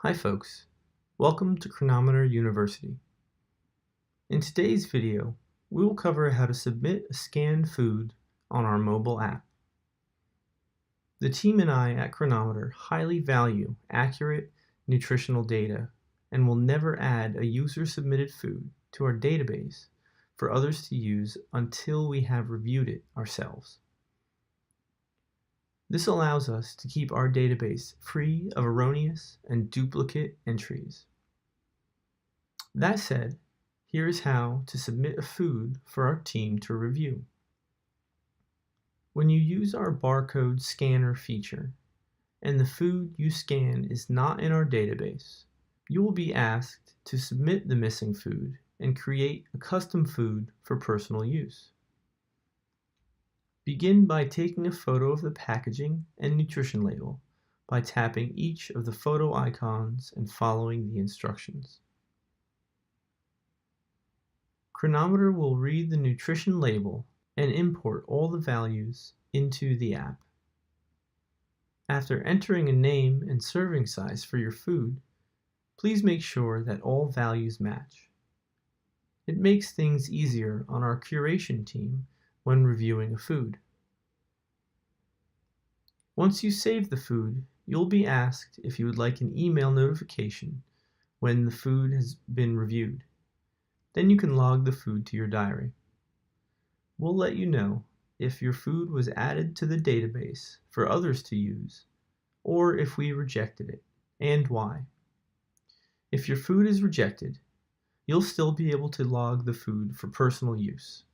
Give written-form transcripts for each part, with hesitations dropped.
Hi folks, welcome to Cronometer University. In today's video, we will cover how to submit a scanned food on our mobile app. The team and I at Cronometer highly value accurate nutritional data and will never add a user-submitted food to our database for others to use until we have reviewed it ourselves. This allows us to keep our database free of erroneous and duplicate entries. That said, here is how to submit a food for our team to review. When you use our barcode scanner feature and the food you scan is not in our database, you will be asked to submit the missing food and create a custom food for personal use. Begin by taking a photo of the packaging and nutrition label by tapping each of the photo icons and following the instructions. Cronometer will read the nutrition label and import all the values into the app. After entering a name and serving size for your food, please make sure that all values match. It makes things easier on our curation team when reviewing a food. Once you save the food, you'll be asked if you would like an email notification when the food has been reviewed. Then you can log the food to your diary. We'll let you know if your food was added to the database for others to use, or if we rejected it, and why. If your food is rejected, you'll still be able to log the food for personal use.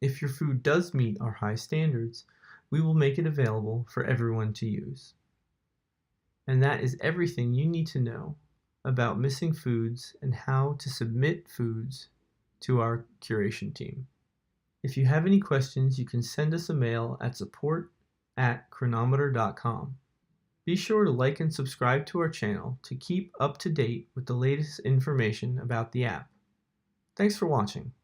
If your food does meet our high standards, we will make it available for everyone to use. And that is everything you need to know about missing foods and how to submit foods to our curation team. If you have any questions, you can send us a mail at support@cronometer.com. Be sure to like and subscribe to our channel to keep up to date with the latest information about the app. Thanks for watching.